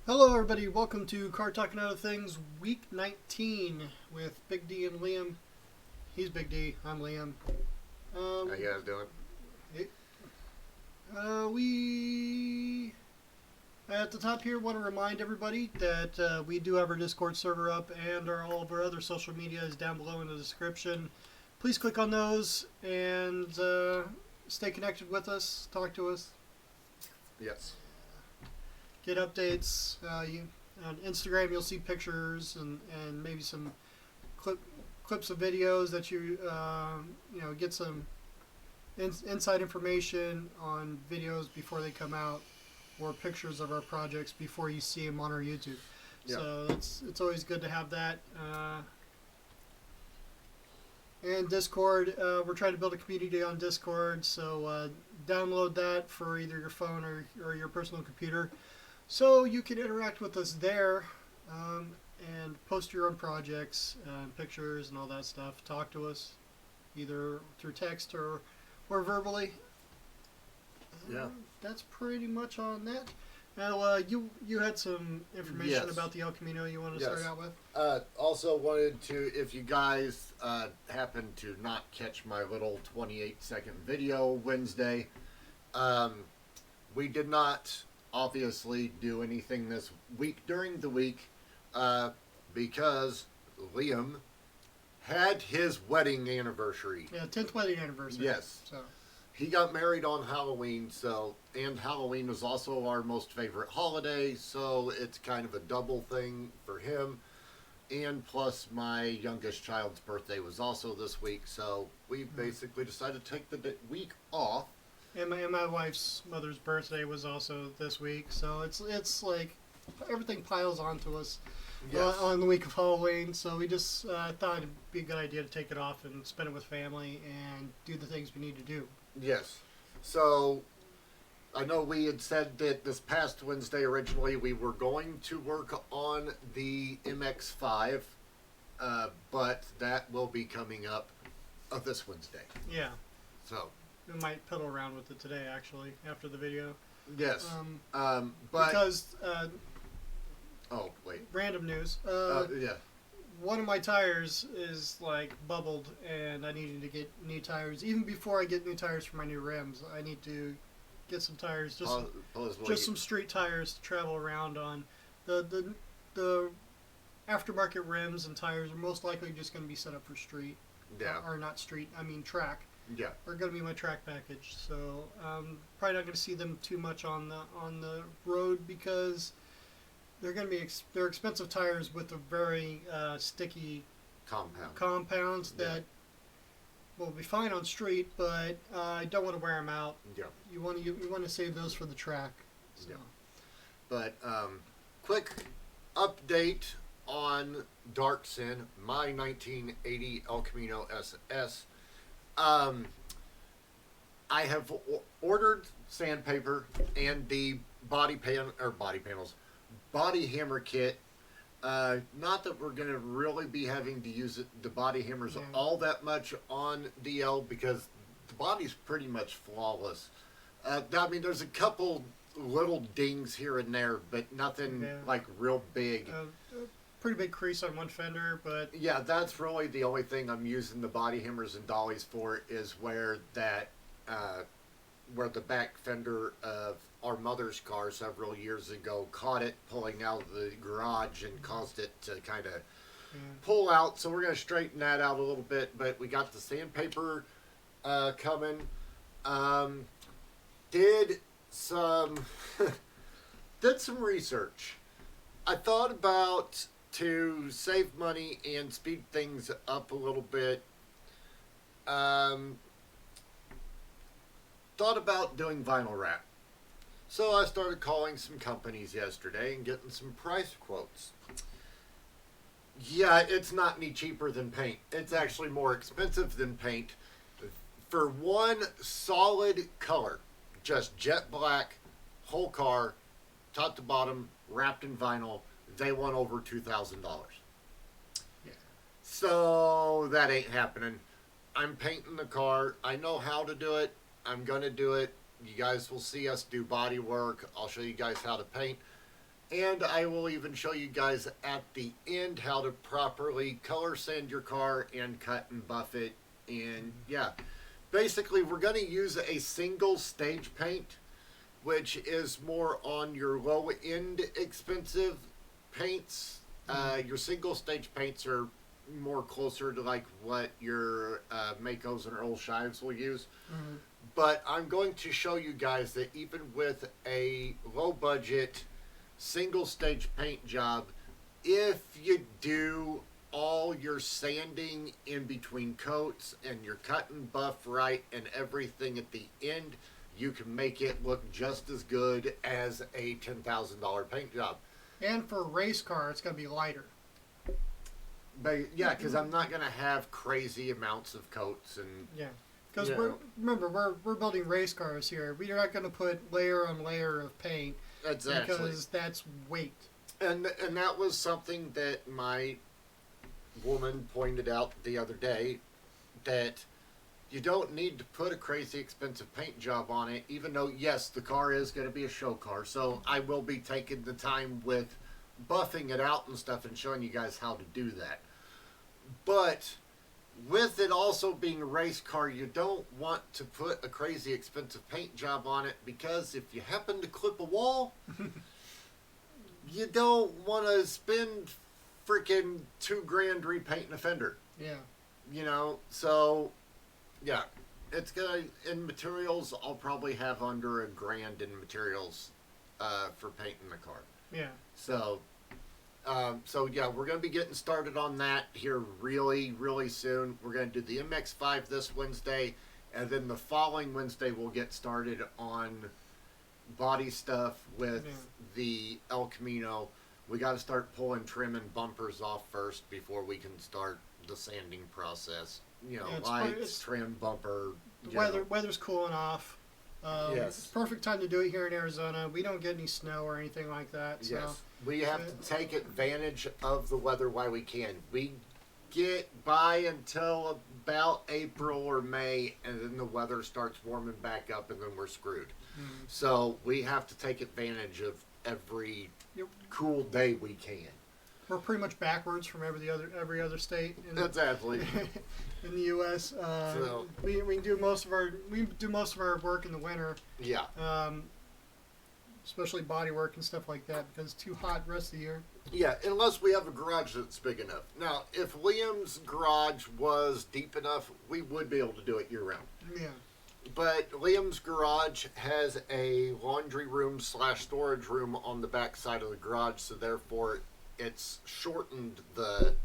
Hello, everybody. Welcome to Car Talking Other Things, Week 19 with Big D and Liam. He's Big D. I'm Liam. How you guys doing? it- we at the top here want to remind everybody that we do have our Discord server up, and all of our other social media is down below in the description. Please click on those and stay connected with us. Talk to us. Yes. Get updates. On Instagram, you'll see pictures and maybe some clips of videos that get some inside information on videos before they come out, or pictures of our projects before you see them on our YouTube. Yeah. So it's always good to have that. And Discord, we're trying to build a community on Discord, so download that for either your phone or your personal computer, so you can interact with us there, and post your own projects, pictures, and all that stuff. Talk to us, either through text or verbally. Yeah. That's pretty much on that. Now, you had some information Yes. about the El Camino you want to Yes. start out with? Also wanted to, if you guys happen to not catch my little 28-second video Wednesday, we did not obviously do anything this week during the week because Liam had his wedding anniversary. Yeah, 10th wedding anniversary. Yes. So. He got married on Halloween, and Halloween was also our most favorite holiday, so it's kind of a double thing for him. And plus, my youngest child's birthday was also this week, so we basically decided to take the week off. And my wife's mother's birthday was also this week, so it's like everything piles onto us on the week of Halloween. So we just thought it'd be a good idea to take it off and spend it with family and do the things we need to do. Yes. So I know we had said that this past Wednesday originally we were going to work on the MX-5, but that will be coming up this Wednesday. Yeah. So We might piddle around with it today, actually, after the video. yes. But because oh wait. random news. Yeah. One of my tires is like bubbled, and I needed to get new tires. Even before I get new tires for my new rims, I need to get some tires, just some street tires to travel around on. The aftermarket rims and tires are most likely just going to be set up for street. Yeah. Or not street, I mean track. Yeah. Are going to be my track package. So probably not going to see them too much on the road, because they're going to be they're expensive tires with a very sticky compounds that will be fine on street, but I don't want to wear them out. Yeah. You want to save those for the track. So. Yeah. But quick update on Dark Sin, my 1980 El Camino SS. I have ordered sandpaper and the body hammer kit. Not that we're going to really be having to use the body hammers all that much on DL, because the body's pretty much flawless. I mean, there's a couple little dings here and there, but nothing like real big. Pretty big crease on one fender, but yeah, that's really the only thing I'm using the body hammers and dollies for, is where that where the back fender of our mother's car several years ago caught it pulling out of the garage and caused it to kind of pull out. So we're going to straighten that out a little bit, but we got the sandpaper coming. Did some research. I thought about, to save money and speed things up a little bit, thought about doing vinyl wrap. So I started calling some companies yesterday and getting some price quotes. Yeah, it's not any cheaper than paint. It's actually more expensive than paint. For one solid color, just jet black, whole car, top to bottom, wrapped in vinyl, they want over $2,000. yeah. So that ain't happening. I'm painting the car. I know how to do it. I'm going to do it. You guys will see us do body work. I'll show you guys how to paint. And I will even show you guys at the end how to properly color sand your car and cut and buff it. And yeah, basically we're going to use a single stage paint, which is more on your low end expensive paints. Your single stage paints are more closer to like what your Makos and Earl Shives will use. But I'm going to show you guys that even with a low budget single stage paint job, if you do all your sanding in between coats and your cut and buff right and everything at the end, you can make it look just as good as a $10,000 paint job. And for a race car, it's going to be lighter. But yeah, because I'm not going to have crazy amounts of coats and Yeah. Because Yeah. we're building race cars here. We are not going to put layer on layer of paint exactly. because that's weight. And that was something that my woman pointed out the other day, that you don't need to put a crazy expensive paint job on it, even though, yes, the car is going to be a show car. So I will be taking the time with buffing it out and stuff and showing you guys how to do that. But with it also being a race car, you don't want to put a crazy expensive paint job on it, because if you happen to clip a wall, you don't want to spend freaking $2,000 repainting a fender. Yeah. You know, so yeah, it's gonna, in materials, I'll probably have under $1,000 in materials for painting the car. Yeah. So yeah, we're going to be getting started on that here really, really soon. We're going to do the MX-5 this Wednesday, and then the following Wednesday we'll get started on body stuff with the El Camino. We got to start pulling trim and bumpers off first before we can start the sanding process. You know, Yeah, lights, trim, bumper. Weather's cooling off. Yes. It's perfect time to do it here in Arizona. We don't get any snow or anything like that. So. Yes, we have to take advantage of the weather while we can. We get by until about April or May, and then the weather starts warming back up, and then we're screwed. So we have to take advantage of every cool day we can. We're pretty much backwards from every other state Exactly. in the U.S. We do most of our work in the winter. Yeah. Especially body work and stuff like that, because it's too hot the rest of the year. Yeah, unless we have a garage that's big enough. Now, if Liam's garage was deep enough, we would be able to do it year round. Yeah. But Liam's garage has a laundry room / storage room on the back side of the garage, so therefore it's shortened the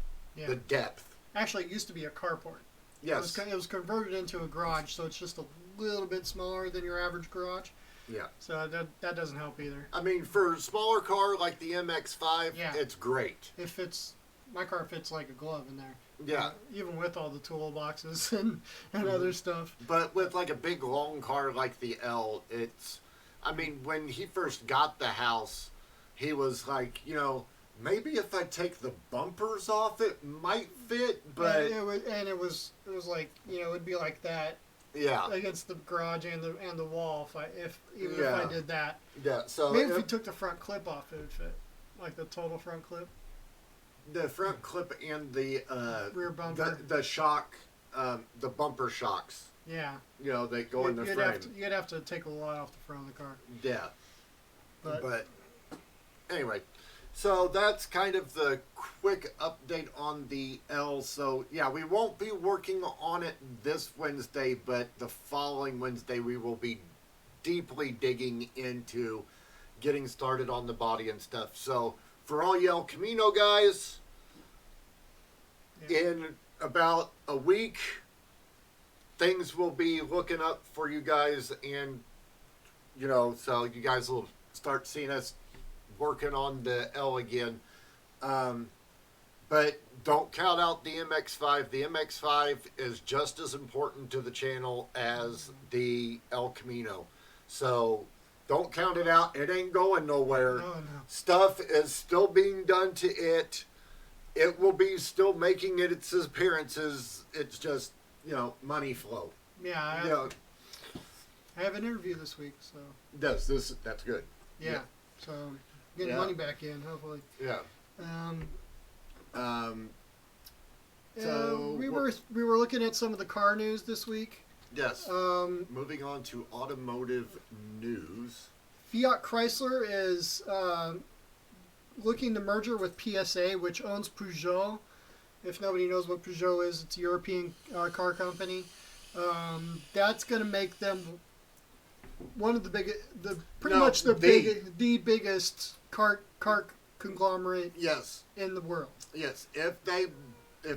depth. Actually, it used to be a carport. Yes. It was converted into a garage, so it's just a little bit smaller than your average garage. Yeah. So that doesn't help either. I mean, for a smaller car like the MX-5, Yeah. it's great. My car fits like a glove in there. Yeah. Even with all the toolboxes and other stuff. But with like a big long car like the L, it's, I mean, when he first got the house, he was like, you know, maybe if I take the bumpers off, it might fit, but it was like, you know, it'd be like that. Yeah. Against the garage and the wall, if I did that. Yeah. So maybe if we took the front clip off, it would fit, like the total front clip. The front clip and the rear bumper, the shock, the bumper shocks. Yeah. You know, they go in the frame. You'd have to take a lot off the front of the car. Yeah. But anyway, so that's kind of the quick update on the L. So yeah, we won't be working on it this Wednesday, but the following Wednesday we will be deeply digging into getting started on the body and stuff. So for all you El Camino guys, in about a week, things will be looking up for you guys, and you know, so you guys will start seeing us working on the L again. But don't count out the MX-5. The MX-5 is just as important to the channel as the El Camino. So don't count it out. It ain't going nowhere. No. Stuff is still being done to it. It will be still making its appearances. It's just, you know, money flow. Yeah. I have an interview this week, so. That's good. Yeah. So getting Yeah. money back in, hopefully. Yeah. Um, Um, so we were looking at some of the car news this week. yes. Um, Moving on to automotive news. Fiat Chrysler is looking to merger with PSA, which owns Peugeot. If nobody knows what Peugeot is, it's a European car company. That's going to make them one of the the biggest car conglomerate Yes. in the world. Yes. If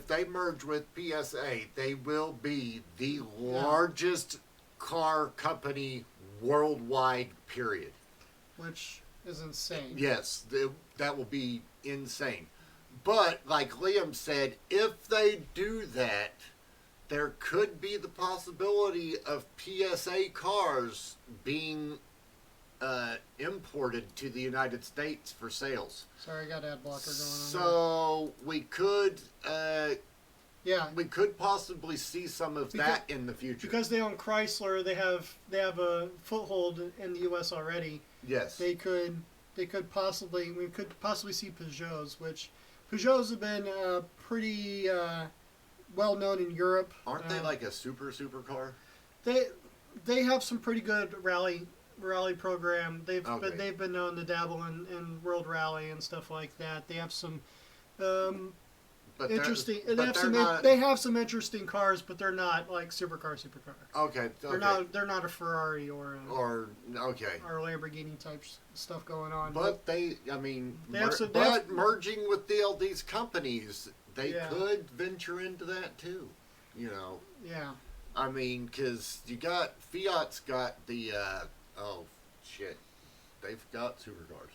they merge with PSA, they will be the largest car company worldwide. Period. Which is insane. Yes, that will be insane. But like Liam said, if they do that, there could be the possibility of PSA cars being imported to the United States for sales. Sorry, I got ad blocker going on. So we could Yeah, we could possibly see some of that in the future. because they own Chrysler, they have a foothold in the U.S. already. Yes. We could possibly see Peugeots, which Peugeots have been pretty well known in Europe. Aren't they like a super car? They have some pretty good rally program. Okay. They've been known to dabble in World Rally and stuff like that. They have some But interesting. they're not, They have some interesting cars, but they're not like supercar. okay. They're not a Ferrari or Okay. or Lamborghini type stuff going on. But they, I mean, They have some- merging with these companies, they Yeah. could venture into that too. You know, yeah, I mean, because Fiat's got the, oh shit, they've got supercars.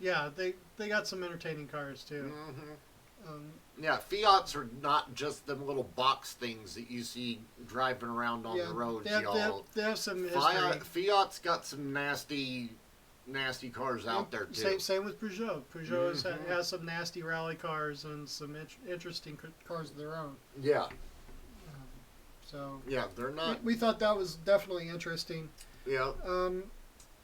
yeah, they got some entertaining cars too. Mm-hmm. Yeah, Fiats are not just them little box things that you see driving around on the roads, y'all. They have some history. Fiat's got some nasty cars out there too. Same with Peugeot. Peugeot Mhm. has some nasty rally cars and some interesting cars of their own. Yeah, So yeah, they're not. we thought that was definitely interesting. Yeah.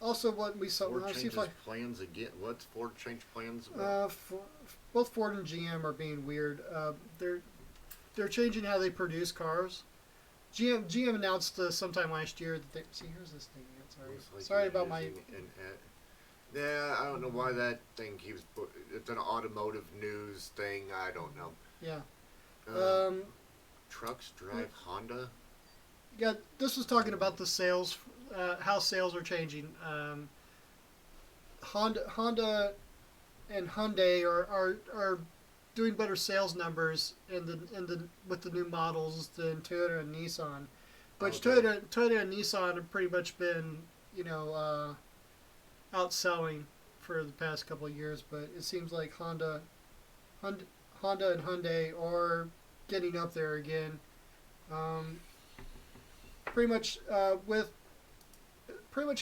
Also, what we saw. Ford Let's see changes if I. plans again. What's Ford change plans about? Both Ford and GM are being weird. They're changing how they produce cars. GM announced sometime last year that they here's this thing again. Looks like Sorry you're about my. using yeah, I don't know why that thing keeps. It's an automotive news thing. I don't know. Yeah. Trucks drive Honda. Yeah, this was talking about the sales, how sales are changing. Honda and Hyundai are doing better sales numbers with the new models than Toyota and Nissan, which Okay. Toyota and Nissan have pretty much been outselling for the past couple of years. But it seems like Honda and Hyundai are getting up there again. Pretty much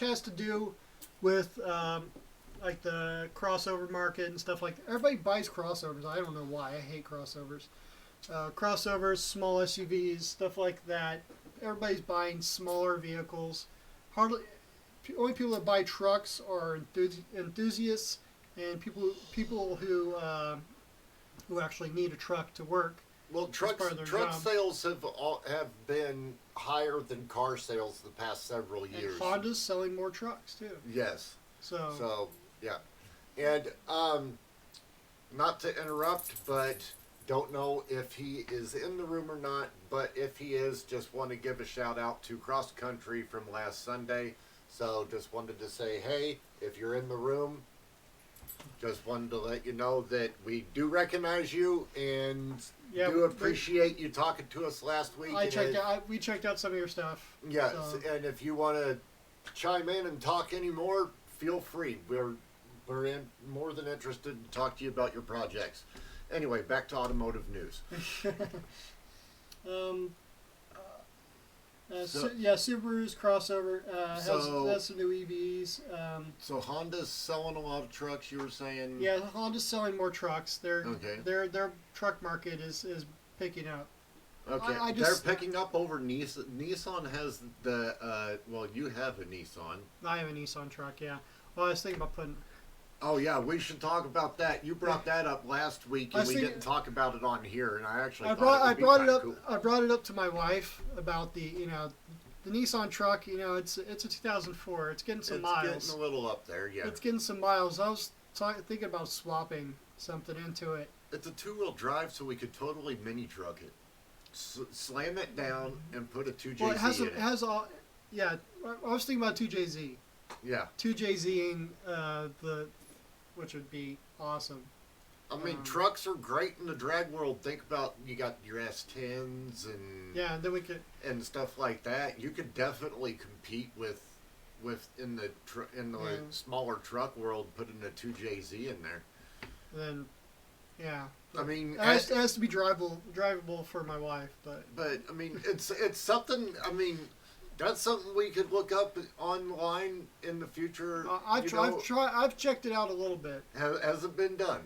has to do with like the crossover market and stuff like that. Everybody buys crossovers. I don't know why. I hate crossovers. Crossovers, small SUVs, stuff like that. Everybody's buying smaller vehicles. Only people that buy trucks are enthusiasts and people who actually need a truck to work. Well, truck job. sales have been higher than car sales the past several years. And Honda's selling more trucks too. Yes. So Yeah, and not to interrupt, but don't know if he is in the room or not. But if he is, just want to give a shout out to Cross Country from last Sunday. So just wanted to say, hey, if you're in the room, just wanted to let you know that we do recognize you and do appreciate you talking to us last week. We checked out some of your stuff. Yes, So. and if you want to chime in and talk anymore, feel free. We're more than interested to talk to you about your projects. Anyway, back to automotive news. Subaru's crossover has some new EVs. So Honda's selling a lot of trucks. You were saying? Yeah, Honda's selling more trucks. Okay. Their truck market is picking up. Okay, they're picking up over Nissan. Nissan has the well, you have a Nissan. I have a Nissan truck. Yeah. Well, I was thinking about Oh yeah, we should talk about that. You brought that up last week, I and we see- didn't talk about it on here. And I actually I thought brought it I would be brought it kinda up cool. I brought it up to my wife about the Nissan truck. It's a 2004. It's getting some It's miles. getting a little up there, yeah. It's getting some miles. I was thinking about swapping something into it. It's a two-wheel drive, so we could totally mini truck it. Slam it down and put a 2JZ Well, in it it. has all. Yeah, I was thinking about 2JZ. Yeah. 2JZing which would be awesome. I mean, trucks are great in the drag world. Think about you got your S10s and Yeah, and then we could. and stuff like that. You could definitely compete with in the Yeah. smaller truck world, putting a 2JZ in there. Then, yeah. I mean, It has to be drivable for my wife, but I mean, it's something. I mean, that's something we could look up online in the future. I've checked it out a little bit. Has it been done?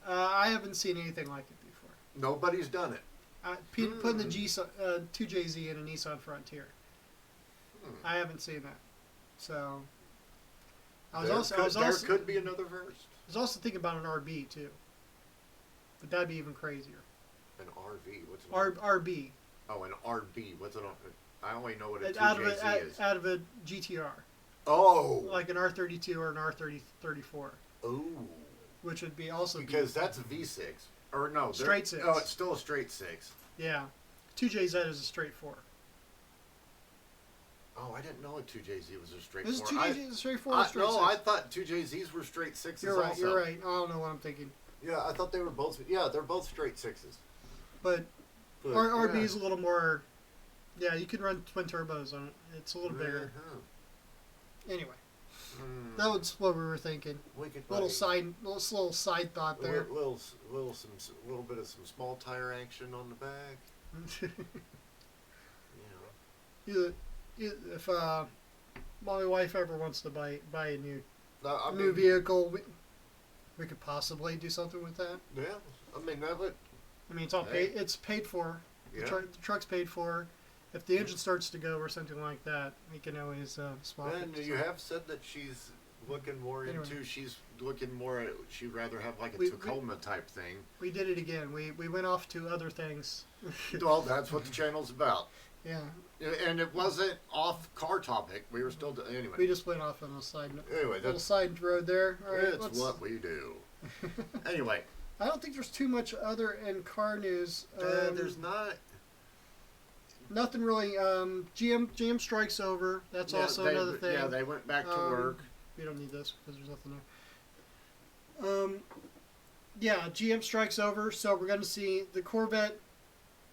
I haven't seen anything like it before. Nobody's done it. Putting the 2JZ in a Nissan Frontier. I haven't seen that. So There could be another verse. I was also thinking about an RB too. But that'd be even crazier. An RV. What's an RB. Oh, an RB. What's it? I only know what a Out 2JZ is. of a GTR. Oh. Like an R32 or an R34. Ooh. Which would be also Because that's a V6. Or no. Straight six. Oh, it's still a straight 6. Yeah. 2JZ is a straight 4. Oh, I didn't know a 2JZ was a straight This is 4. 2JZ is a straight 4 or straight No, 6? I thought 2JZs were straight 6s You're right, also. you're right. I don't know what I'm thinking. Yeah, I thought they were both. Yeah, they're both straight 6s. But But, RB yeah. is a little more. Yeah, you can run twin turbos on it. It's a little bigger. Uh-huh. Anyway, Hmm. that was what we were thinking. We could Little probably- little side thought there. little bit of some small tire action on the back. You know. If my wife ever wants to buy a new I new mean, vehicle, we could possibly do something with that. Yeah, I mean that would. I mean, it's all Hey. paid. It's paid for. Yeah. The truck's paid for. If the engine starts to go or something like that, we can always swap And it. you have said that she's looking more Anyway. into. She's looking more. She'd rather have like a We- Tacoma type thing. We did it again. We went off to other things. Well, that's what the channel's about. Yeah, And it wasn't off car topic. We were still anyway. we just went off on a Anyway, little that's side road there. All right, it's what we do. Anyway, I don't think there's too much other in car news. there's not. Nothing really. GM strikes over. That's Yeah, also they- another thing. Yeah, they went back to Um, work. We don't need this because there's nothing there. Yeah, GM strikes over, so we're going to see the Corvette.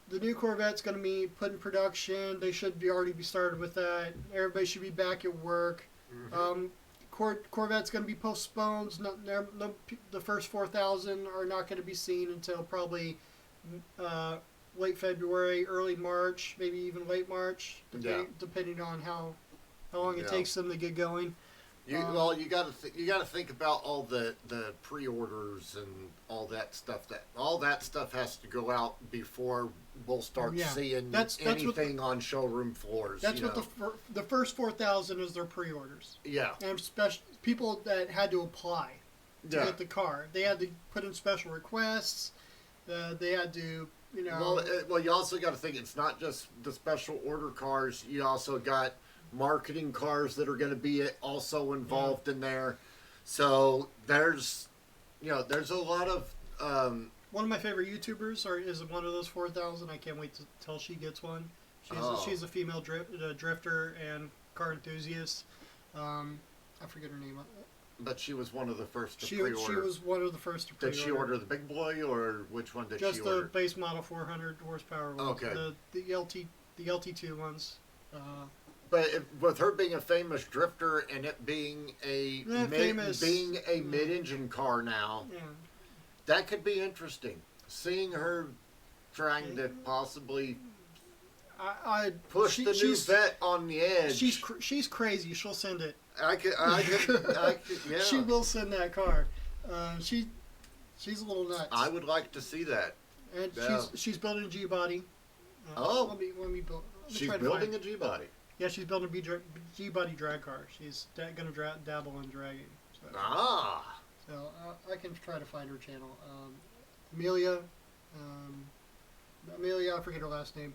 The new Corvette's going to be put in production. They should already be started with that. Everybody should be back at work. Mhm. Corvette's going to be postponed. The first 4,000 are not going to be seen until probably late February, early March, maybe even late March, depending on how long it Yeah. takes them to get going. You got to think about all the pre-orders and all that stuff. All that stuff has to go out before we'll start Yeah. seeing That's what- anything on showroom floors. That's you what know. the first 4,000 is their pre-orders, Yeah. and special people that had to apply to Yeah. get the car. They had to put in special requests. They had to, Well, you also got to think it's not just the special order cars. You also got marketing cars that are going to be also involved in there. So there's a lot of. One of my favorite YouTubers is one of those 4,000. I can't wait till she gets one. She's a female drifter and car enthusiast. I forget her name. But she was one of the first to She pre-order. was one of the first to pre-order. Did she order the big boy, or which one did Just she the order? base model 400 horsepower ones. Okay. The LT2 ones. But with her being a famous drifter and it being famous. being a mid-engine car now, Yeah. that could be interesting. Seeing her trying to possibly I push the new vet on the edge. She's crazy. She'll send it. I could, yeah. She will send that car. She's a little nuts. I would like to see that. And Yeah. she's building a G body. Oh. Let me build. She's building a G-body. Yeah, she's building a G body drag car. She's gonna dabble in dragging. So. Ah. So I can try to find her channel. Amelia. Amelia, I forget her last name.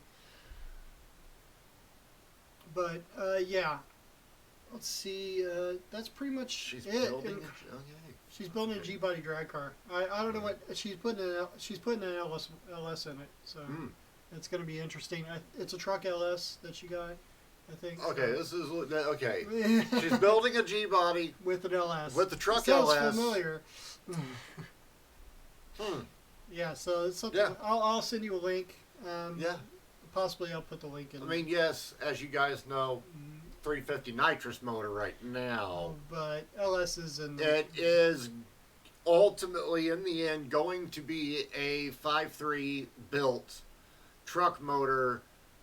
But yeah, let's see. That's pretty much She's it. building And it. Okay. she's building a G-body drag car. I don't know what she's putting. She's putting an LS in it. So it's going to be interesting. It's a truck LS that she got, I think. Okay, so. this is okay. She's building a G body with an LS. with the truck Sounds LS. familiar. Hmm. Yeah, so it's something. Yeah. I'll send you a link. Yeah. Possibly I'll put the link in. I mean, yes, as you guys know, Mhm. 350 nitrous motor right now. But LS is in. It is ultimately, in the end, going to be a 5.3 built truck motor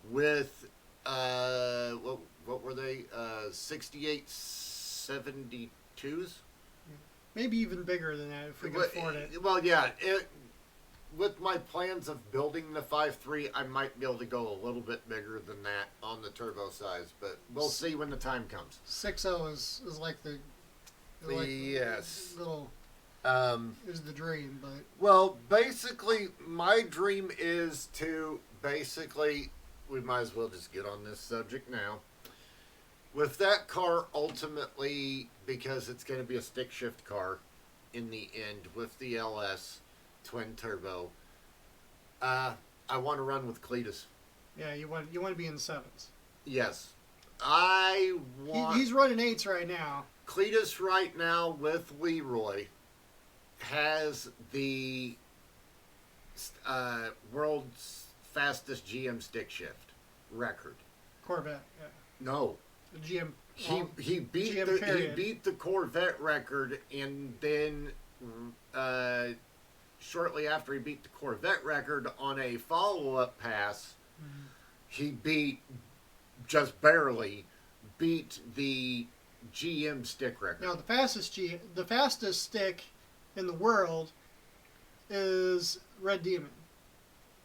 with what were they? 68 72s? Maybe even bigger than that if we can afford it. Well, yeah. With my plans of building the 5.3, I might be able to go a little bit bigger than that on the turbo size, but we'll see when the time comes. 6.0 is like the Yes. little is the dream, but Well, basically, my dream is to we might as well just get on this subject now. With that car, ultimately, because it's going to be a stick shift car in the end with the LS twin turbo, I want to run with Cletus. yeah, you want to be in the sevens. Yes. I want He's running eights right now. Cletus right now with Leroy has the world's fastest GM stick shift record. Corvette, yeah. No, The GM. he beat GM period. the Corvette record, and then shortly after he beat the Corvette record on a follow-up pass, he just barely beat the GM stick record. Now the fastest stick in the world is Red Demon,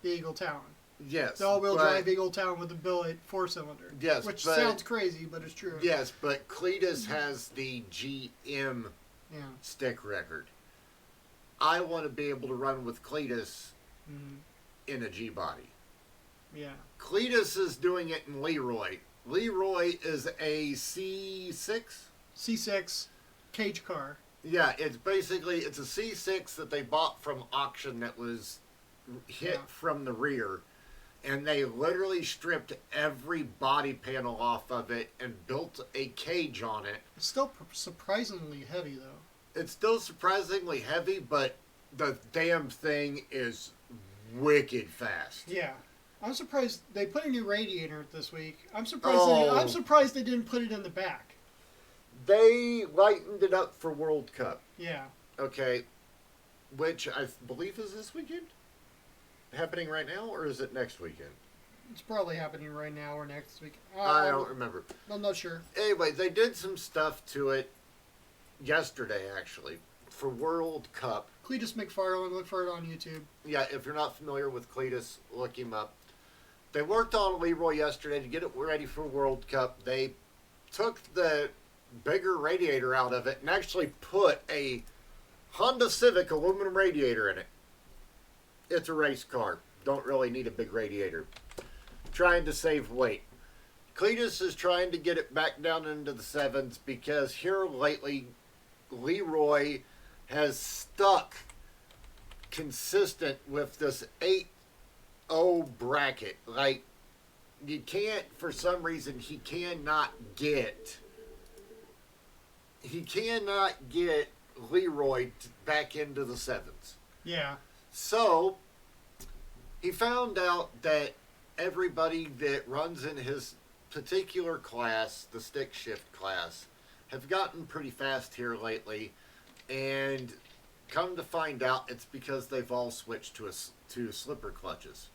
the Eagle Talon. Yes, The all-wheel but- drive Eagle Talon with a billet 4-cylinder. Yes, which but- sounds crazy, but it's true. Yes, but Cletus has the GM Yeah. stick record. I want to be able to run with Cletus Mhm. in a G body. Yeah. Cletus is doing it in Leroy. Leroy is a C6. C6 cage car. Yeah, it's a C6 that they bought from auction that was hit Yeah. from the rear, and they literally stripped every body panel off of it and built a cage on it. It's still surprisingly heavy though. It's still surprisingly heavy, but the damn thing is wicked fast. Yeah. I'm surprised they put a new radiator this week. I'm surprised. Oh. I'm surprised they didn't put it in the back. They lightened it up for World Cup, Yeah. okay, which I believe is this weekend? Happening right now, or is it next weekend? It's probably happening right now or next week. I don't remember. I'm not sure. Anyway, they did some stuff to it yesterday, actually, for World Cup. Cletus McFarlane, look for it on YouTube. Yeah, if you're not familiar with Cletus, look him up. They worked on Leroy yesterday to get it ready for World Cup. They took the bigger radiator out of it and actually put a Honda Civic aluminum radiator in it. It's a race car. Don't really need a big radiator. Trying to save weight. Cletus is trying to get it back down into the sevens because here lately, Leroy has stuck consistent with this 8-0 bracket. Like, you can't, for some reason, he cannot get Leroy back into the sevens. Yeah. So, he found out that everybody that runs in his particular class, the stick shift class, have gotten pretty fast here lately, and come to find out it's because they've all switched to slipper clutches.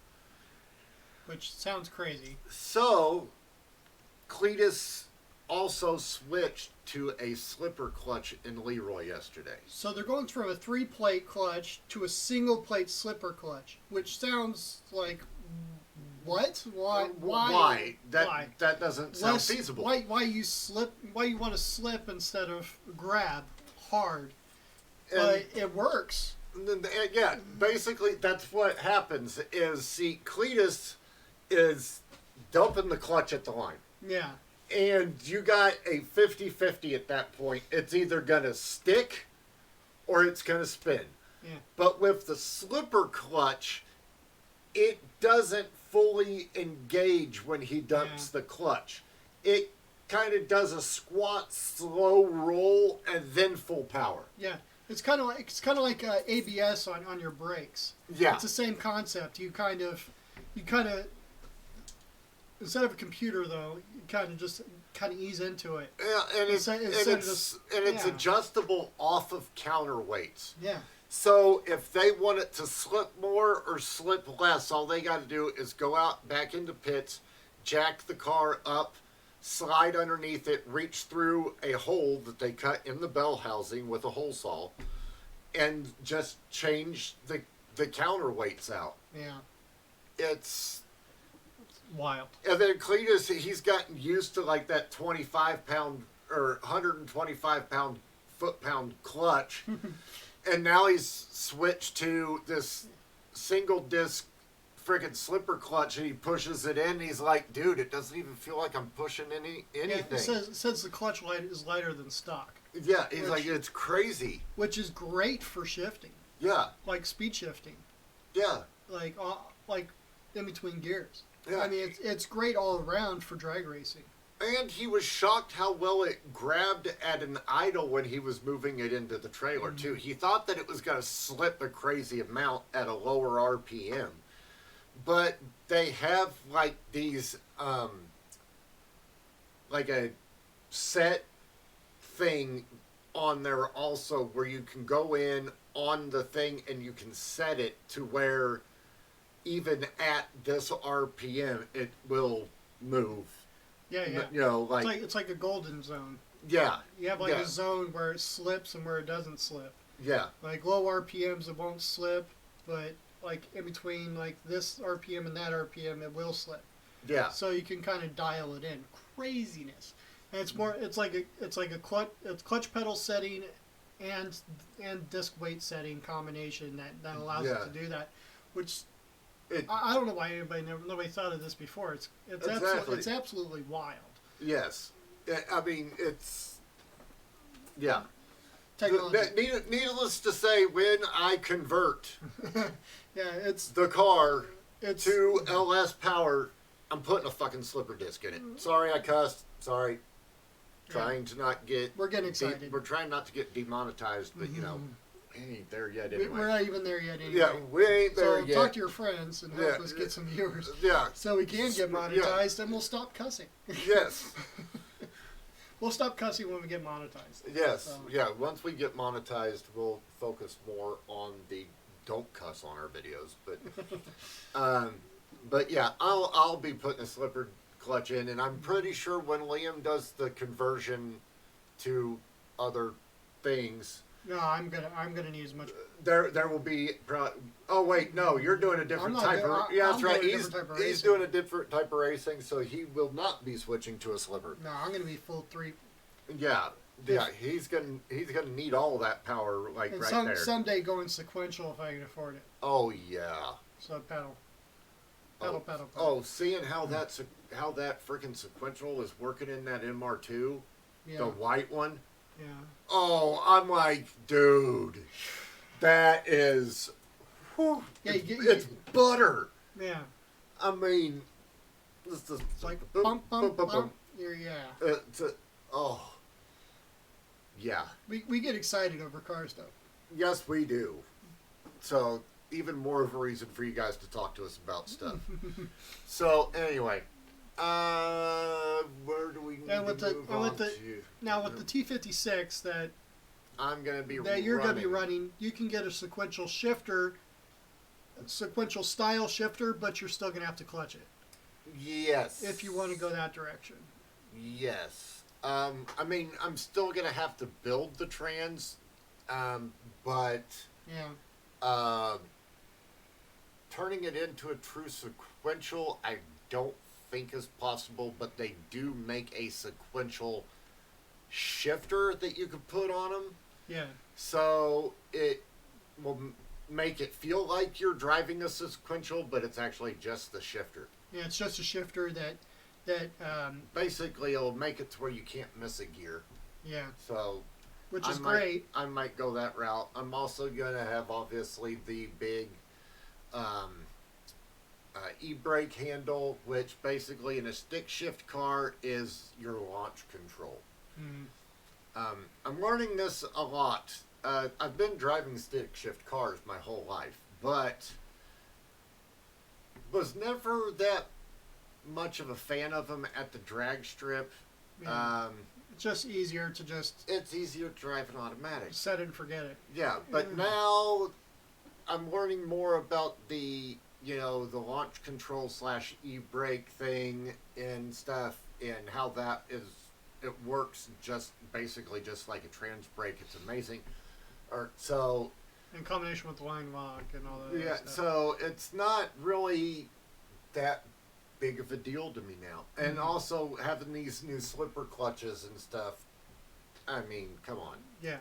Which sounds crazy. So, Cletus also switched to a slipper clutch in Leroy yesterday. So they're going from a 3-plate clutch to a single-plate slipper clutch, which sounds like what? Why? Why? Why? That doesn't sound feasible. Why you slip? Why you want to slip instead of grab hard? But it works. Yeah, basically that's what happens. Is see, Cletus is dumping the clutch at the line. Yeah. And you got a 50-50 at that point. It's either going to stick or it's going to spin. Yeah. But with the slipper clutch, it doesn't fully engage when he dumps the clutch. It kind of does a squat, slow roll, and then full power. Yeah. It's kind of like ABS on your brakes. Yeah. It's the same concept. You kind of instead of a computer though, you kind of ease into it. Yeah, and it's adjustable off of counterweights. Yeah. So if they want it to slip more or slip less, all they got to do is go out back into pits, jack the car up, slide underneath it, reach through a hole that they cut in the bell housing with a hole saw, and just change the counterweights out. Yeah. It's wild. And then Cletus, he's gotten used to like that 25-pound or 125-pound foot-pound clutch. And now he's switched to this single disc friggin' slipper clutch, and he pushes it in. And he's like, dude, it doesn't even feel like I'm pushing anything. Yeah, it says the clutch light is lighter than stock. Yeah, he's like, it's crazy. Which is great for shifting. Yeah. Like speed shifting. Yeah. Like in between gears. Yeah. I mean, it's great all around for drag racing. And he was shocked how well it grabbed at an idle when he was moving it into the trailer, too. He thought that it was going to slip a crazy amount at a lower RPM. But they have, like, these, like a set thing on there also where you can go in on the thing and you can set it to where even at this RPM, it will move. Yeah, yeah. You know, like it's like a golden zone. Yeah. You have like a zone where it slips and where it doesn't slip. Yeah. Like low RPMs, it won't slip, but like in between like this RPM and that RPM, it will slip. Yeah. So you can kind of dial it in. Craziness. And it's like a clutch pedal setting and disc weight setting combination that allows it to do that, which. I don't know why nobody thought of this before. It's absolutely wild. Yes, I mean it's yeah. Needless to say, when I convert, it's the car to LS power, I'm putting a fucking slipper disc in it. Sorry, I cussed. Sorry. Trying to not get. We're getting excited. We're trying not to get demonetized, but you know. We ain't there yet anyway. We're not even there yet anyway. Yeah, we ain't there yet. So talk to your friends and help us get some viewers. Yeah. So we can get monetized and we'll stop cussing. Yes. We'll stop cussing when we get monetized. Yes. So. Yeah, once we get monetized, we'll focus more on the don't cuss on our videos. But yeah, I'll be putting a slipper clutch in, and I'm pretty sure when Liam does the conversion to other things. No, I'm gonna need as much. There will be. Oh wait, no, you're doing a different type of. Yeah, that's right. He's doing a different type of racing, so he will not be switching to a slipper. No, I'm gonna be full 3. Yeah, he's gonna need all of that power like right there. Someday going sequential if I can afford it. Oh yeah. So pedal. Oh, seeing how that freaking sequential is working in that MR2, the white one. Yeah. Oh, I'm like, dude, that is, whew, it's butter. Yeah. I mean, it's like bump. Yeah. Yeah. We get excited over car stuff. Yes, we do. So even more of a reason for you guys to talk to us about stuff. So anyway. Where do we need to move on to? Now with the T56 that you're gonna be running, you can get a sequential shifter, sequential style shifter, but you're still gonna have to clutch it. Yes. If you want to go that direction. Yes. I mean, I'm still gonna have to build the trans, but turning it into a true sequential, I don't think is possible, but they do make a sequential shifter that you could put on them. Yeah. So it will make it feel like you're driving a sequential, but it's actually just the shifter. Yeah, it's just a shifter that Basically, it'll make it to where you can't miss a gear. yeah, So which is great. I might go that route. I'm also gonna have obviously the big um, e-brake handle, which basically in a stick shift car is your launch control. Mm. I'm learning this a lot. I've been driving stick shift cars my whole life, but was never that much of a fan of them at the drag strip. Yeah. It's just easier to just It's easier to drive an automatic. set it and forget it. Yeah, but Yeah. now I'm learning more about the the launch control / e-brake thing and stuff, and how that it works just basically just like a trans brake. It's amazing. Or so In combination with line lock and all that. yeah, Stuff. so it's not really that big of a deal to me now. And Mhm. also having these new slipper clutches and stuff. I mean, come on. Yeah.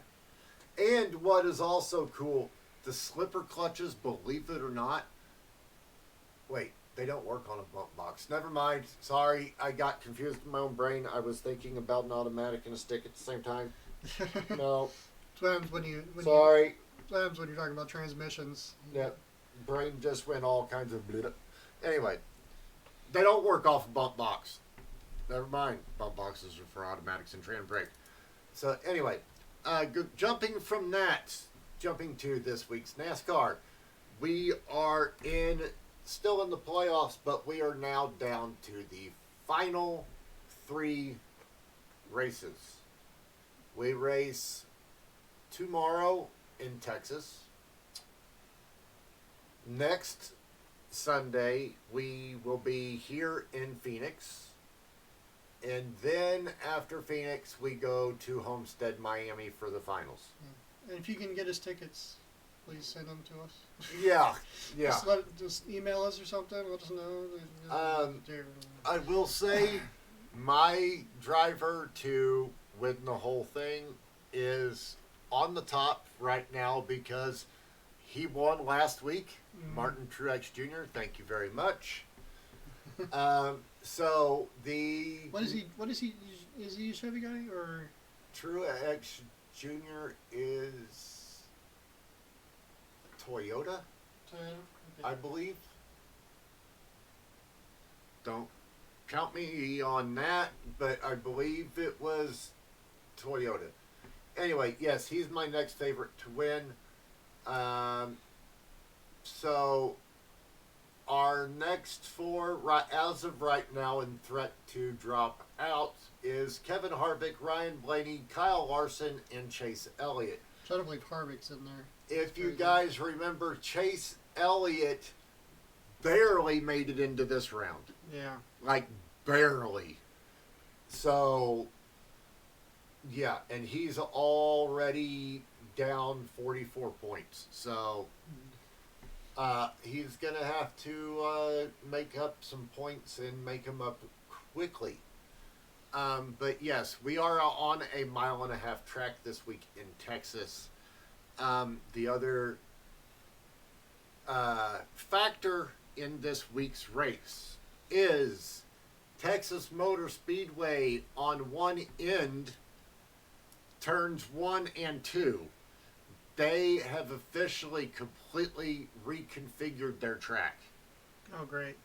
And what is also cool, the slipper clutches, believe it or not, wait, they don't work on a bump box. Never mind. Sorry, I got confused in my own brain. I was thinking about an automatic and a stick at the same time. No, That's what happens when sorry. that's what happens when you're talking about transmissions. Yep. Brain just went all kinds of bleh. Anyway, they don't work off a bump box. Never mind. Bump boxes are for automatics and tram brake. So anyway, jumping from that, jumping to this week's NASCAR, we are still in the playoffs, but we are now down to the final 3 races. We race tomorrow in Texas. Next Sunday, we will be here in Phoenix. And then after Phoenix, we go to Homestead, Miami for the finals. And if you can get us tickets, please send them to us. Yeah, yeah. Just email us or something. Let us know. I will say my driver to win the whole thing is on the top right now because he won last week. Martin Truex Jr., thank you very much. So the What is he? Is he a Chevy guy or? Truex Jr. is Toyota, I believe. Don't count me on that, but I believe it was Toyota. Anyway, yes, he's my next favorite to win. So our next 4, as of right now, in threat to drop out is Kevin Harvick, Ryan Blaney, Kyle Larson, and Chase Elliott. Try to believe Harvick's in there. If you guys remember, Chase Elliott barely made it into this round. Yeah. Like, barely. So, yeah, and he's already down 44 points. So, he's going to have to make up some points and make them up quickly. But yes, we are on a 1.5 mile track this week in Texas. The other factor in this week's race is Texas Motor Speedway on one end, turns 1 and 2. They have officially completely reconfigured their track. Oh, great.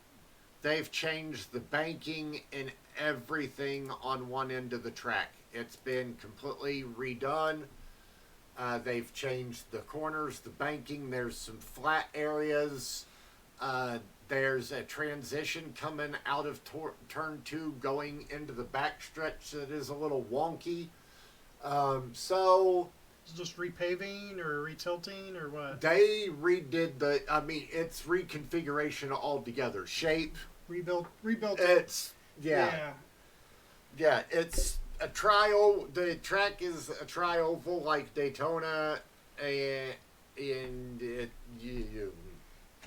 They've changed the banking and everything on one end of the track. It's been completely redone. They've changed the corners, the banking. There's some flat areas. There's a transition coming out of turn 2 going into the backstretch that is a little wonky. So Is it just repaving or retilting or what? they redid it's reconfiguration altogether. Shape. Rebuilt it. It's, yeah, it's a the track is a tri-oval like Daytona, and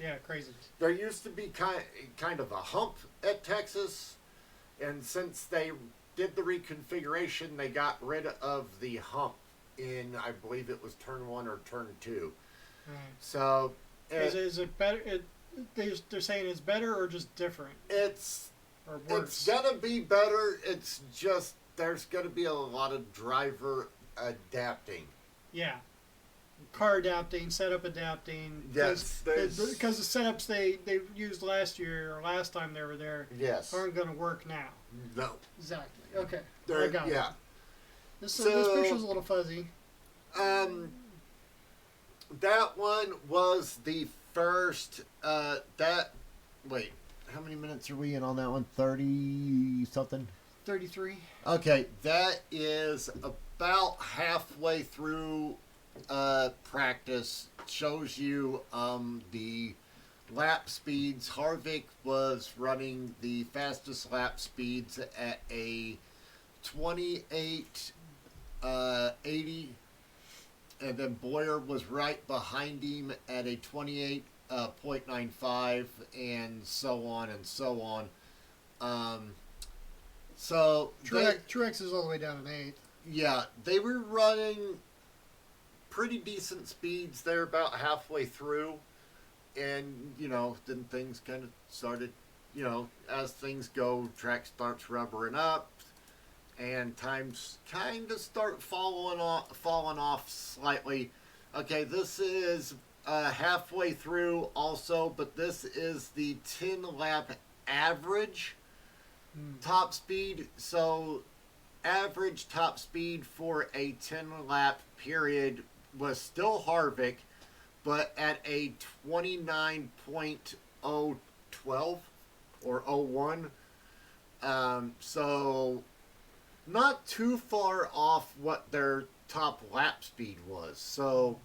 Yeah, crazy. there used to be kind of a hump at Texas, and since they did the reconfiguration, they got rid of the hump in, I believe it was turn 1 or turn 2. Right. So Is it better? They're saying it's better or just different it's or worse? it's gonna be better. It's just there's gonna be a lot of driver adapting. Yeah. Car adapting, setup adapting. Yes, Because the setups they used last year or last time they were there yes, aren't going to work now. no, Exactly. Okay. there, I got yeah. it. This So- picture's a little fuzzy. That one was the first. Wait, how many minutes are we in on that one? 30 something. 33. Okay, that is about halfway through practice. Shows you the lap speeds. Harvick was running the fastest lap speeds at a 28 80, and then Boyer was right behind him at a 28.95, and so on and so on. So Truex is all the way down in 8th. yeah, they were running pretty decent speeds there about halfway through, and then things kind of started, as things go, track starts rubbering up, and times kind of start falling off slightly. Okay, this is halfway through also, but this is the 10 lap average top speed. So average top speed for a 10 lap period was still Harvick, but at a 29.012 or 01. So not too far off what their top lap speed was. So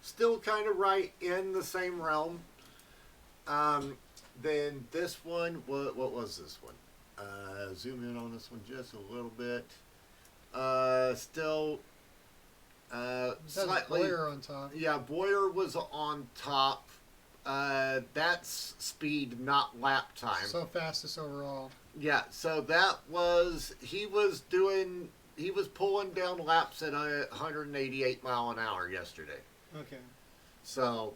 still kind of right in the same realm. Then this one, what was this one? Zoom in on this one just a little bit. Still slightly. Boyer on top. Yeah, Boyer was on top. That's speed, not lap time. So fastest overall. Yeah, so he was pulling down laps at 188 mile an hour yesterday. Okay. So,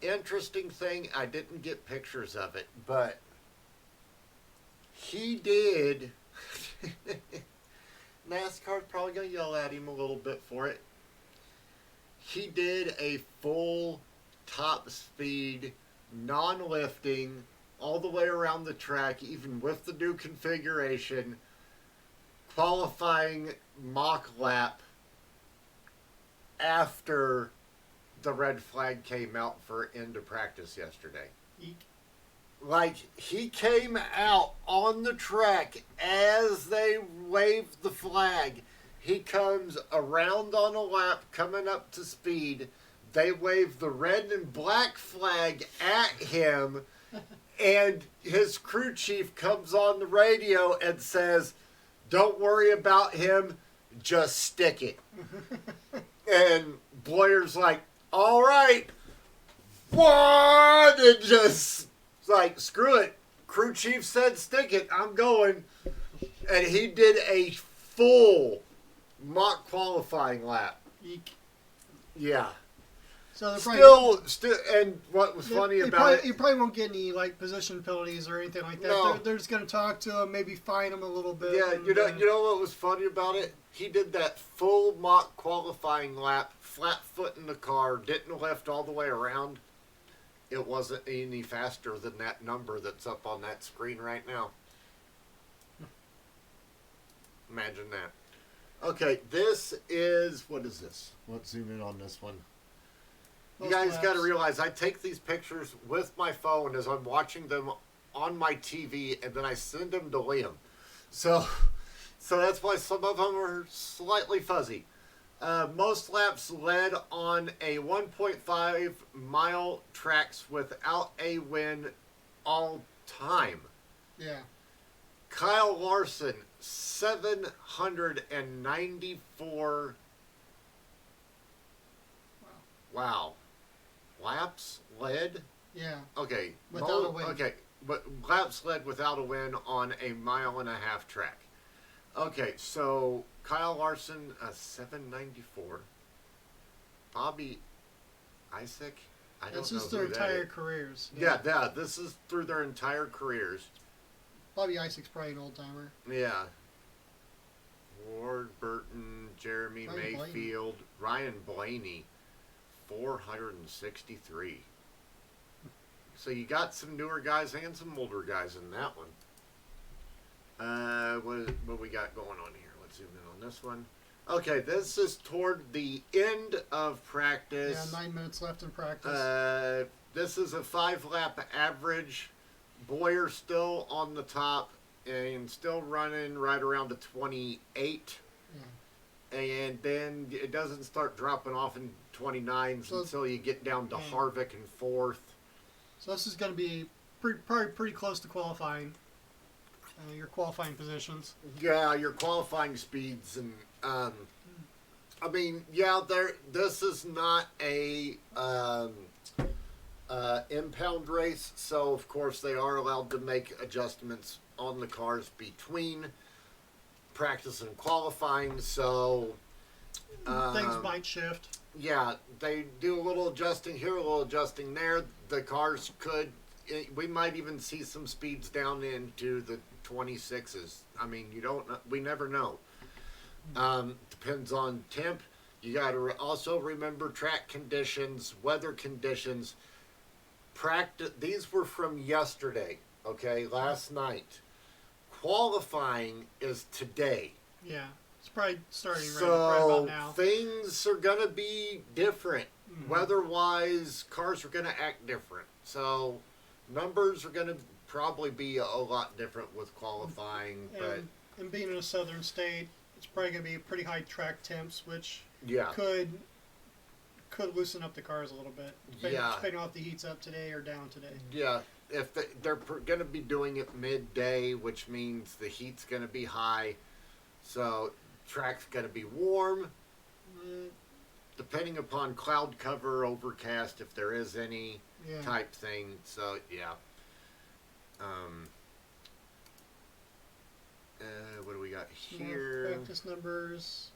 interesting thing, I didn't get pictures of it, but he did. NASCAR's probably going to yell at him a little bit for it. He did a full top speed, non-lifting, all the way around the track, even with the new configuration, qualifying mock lap after the red flag came out for end of practice yesterday. Eek. Like, he came out on the track as they waved the flag. He comes around on a lap, coming up to speed. They wave the red and black flag at him, and his crew chief comes on the radio and says, "Don't worry about him, just stick it." And Boyer's like, "All right, what?" And just like, "Screw it. Crew chief said stick it. I'm going." And he did a full mock qualifying lap. Eek. Yeah. So they're probably, Still, and what was funny about it? You probably won't get any position penalties or anything like that. No. They're just going to talk to him, maybe fine him a little bit. Yeah, and, you know what was funny about it? He did that full mock qualifying lap, flat foot in the car, didn't lift all the way around. It wasn't any faster than that number that's up on that screen right now. Imagine that. Okay, what is this? Let's zoom in on this one. You Most guys got to laps. realize I take these pictures with my phone as I'm watching them on my TV, and then I send them to Liam. So that's why some of them are slightly fuzzy. Most laps led on a 1.5 mile tracks without a win all time. Yeah. Kyle Larson, 794. Wow. Laps led? Yeah. Okay. Without a win. Okay. But laps led without a win on a 1.5 mile track. Okay, so Kyle Larson, a 794. Bobby Isaac, I That's don't know just their who that entire is. careers. Yeah, this is through their entire careers. Bobby Isaac's probably an old timer. Yeah. Ward Burton, Jeremy Ryan Mayfield, Ryan Blaney, 463. So you got some newer guys and some older guys in that one. What we got going on here? Let's zoom in on this one. Okay, this is toward the end of practice. Yeah, 9 minutes left in practice. This is a 5-lap average. Boyer still on the top and still running right around the 28. Yeah. And then it doesn't start dropping off in 29s So- until you get down to Yeah. Harvick in 4th. So this is going to be probably pretty close to qualifying. Your qualifying positions. Yeah, your qualifying speeds and I mean, yeah, this is not a impound race, so of course they are allowed to make adjustments on the cars between practice and qualifying. So Things might shift. yeah, they do a little adjusting here, a little adjusting there. The cars we might even see some speeds down into the 26s. I mean, we never know. Depends on temp. You got to also remember track conditions, weather conditions. Practice. These were from yesterday. Okay, last night. Qualifying is today. Yeah, it's probably starting right So about now. things are gonna be different. Mhm. Weather-wise, cars are gonna act different. So numbers are gonna probably be a lot different with qualifying. But And being in a southern state, it's probably going to be pretty high track temps, which yeah, could loosen up the cars a little bit, Yeah. depending on if the heat's up today or down today. yeah. If they're going to be doing it midday, which means the heat's going to be high, so track's going to be warm. Uh, Depending upon cloud cover, overcast, if there is any yeah. type thing. So yeah. What do we got Some more here? practice numbers.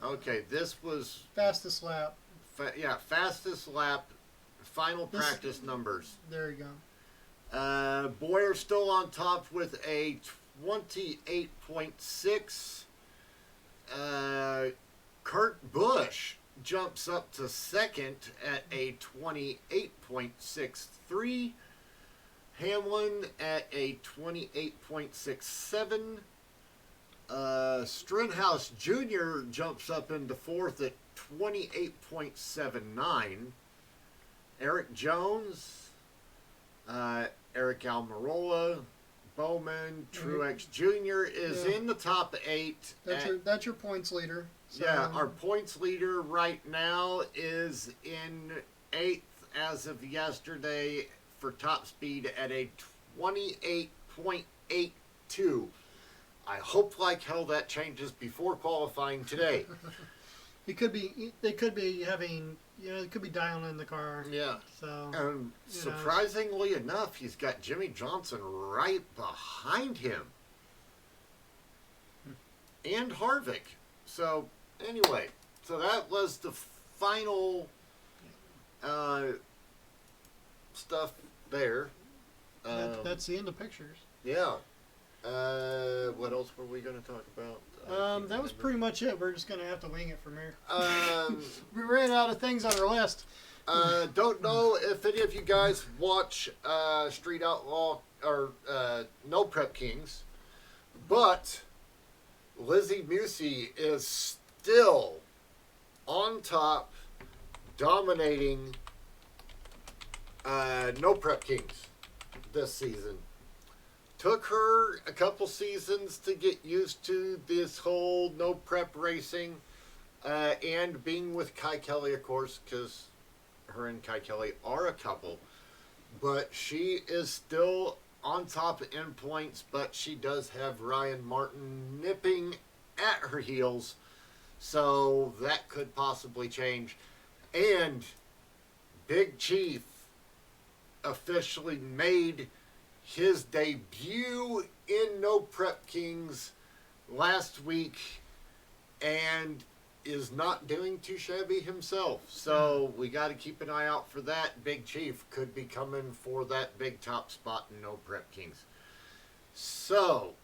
Okay, this was Fastest lap. fastest lap, final This- practice numbers. There you go. Boyer still on top with a 28.6. Kurt Busch jumps up to second at a 28.63. Hamlin at a 28.67. Stenhouse Jr. jumps up into fourth at 28.79. Eric Jones, Eric Almirola, Bowman, Truex Jr. is Yeah. in the top 8. That's your points leader. So, Yeah, our points leader right now is in 8th as of yesterday for top speed at a 28.82. I hope like hell that changes before qualifying today. They could be having, they could be dialing in the car. Yeah. So And surprisingly enough, he's got Jimmy Johnson right behind him. And Harvick. So, anyway, so that was the final stuff there. that's the end of pictures. Yeah. What else were we going to talk about? That was pretty much it. We're just gonna have to wing it from here. Um, We ran out of things on our list. don't know if any of you guys watch Street Outlaw or No Prep Kings, but Lizzie Musey is still on top, dominating No Prep Kings this season. Took her a couple seasons to get used to this whole no prep racing and being with Kai Kelly, of course, because her and Kai Kelly are a couple. But she is still on top in points, but she does have Ryan Martin nipping at her heels. So that could possibly change. And Big Chief officially made his debut in No Prep Kings last week and is not doing too shabby himself. So we got to keep an eye out for that. Big Chief could be coming for that big top spot in No Prep Kings. So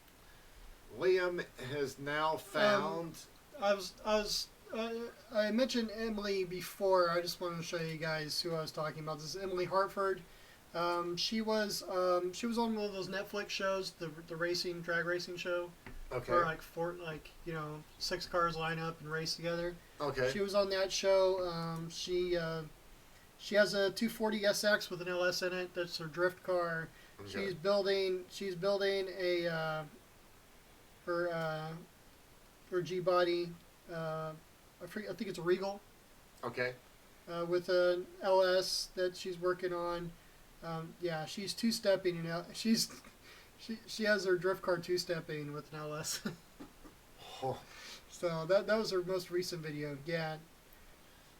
Liam has now found. I mentioned Emily before. I just wanted to show you guys who I was talking about. This is Emily Hartford. She was on one of those Netflix shows, the drag racing show. Okay. Where six cars line up and race together. Okay. She was on that show. She has a 240 SX with an LS in it. That's her drift car. Okay. She's building a her G body. I think it's a Regal. Okay. With an LS that she's working on. She's two-stepping. She has her drift car two-stepping with an LS. Oh. So that was her most recent video. Yeah.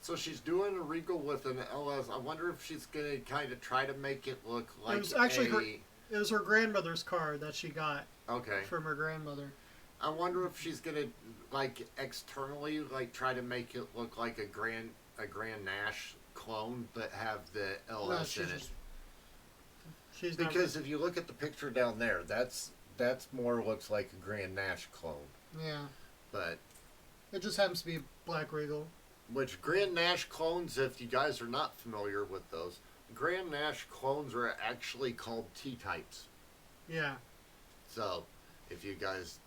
So she's doing a Regal with an LS. I wonder if she's gonna kind of try to make it look like It was actually it was her grandmother's car that she got. Okay. From her grandmother. I wonder if she's gonna externally try to make it look like a Grand Nash clone, but have the LS in it. She's because if you look at the picture down there, that's more looks like a Grand Nash clone. Yeah. But it just happens to be a black Regal. Which Grand Nash clones, if you guys are not familiar with those, Grand Nash clones are actually called T-types. Yeah. So, if you guys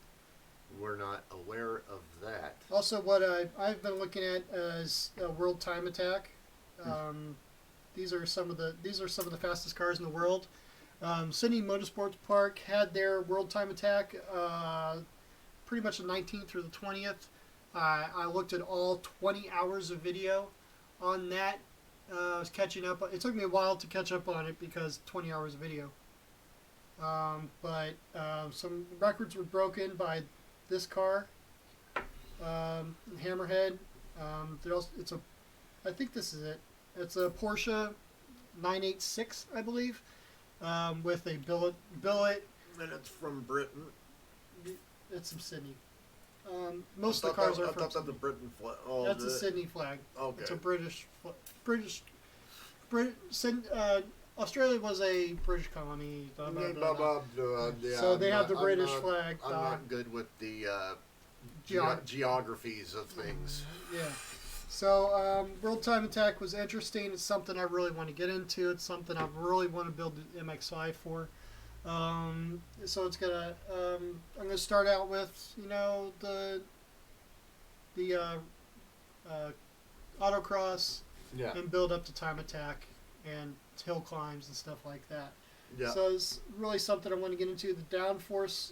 were not aware of that. Also, what I've been looking at is World Time Attack. These are some of the fastest cars in the world. Sydney Motorsports Park had their World Time Attack pretty much the 19th through the 20th. I looked at all 20 hours of video on that. I was catching up. It took me a while to catch up on it because 20 hours of video. But some records were broken by this car, Hammerhead. I think this is it. It's a Porsche 986, I believe, with a billet. And it's from Britain. It's from Sydney. Most of the cars are from. I thought that the Britain flag. Oh, that's a Sydney flag. Okay. It's a Australia was a British colony. Blah, blah, blah, blah. Yeah, so they have the British flag. I'm not good with the geographies of things. Yeah. So World Time Attack was interesting. It's something I really want to get into. It's something I really want to build the MX-5 for. So it's gonna. I'm gonna start out with the autocross, yeah, and build up to Time Attack and hill climbs and stuff like that. Yeah. So it's really something I want to get into. The downforce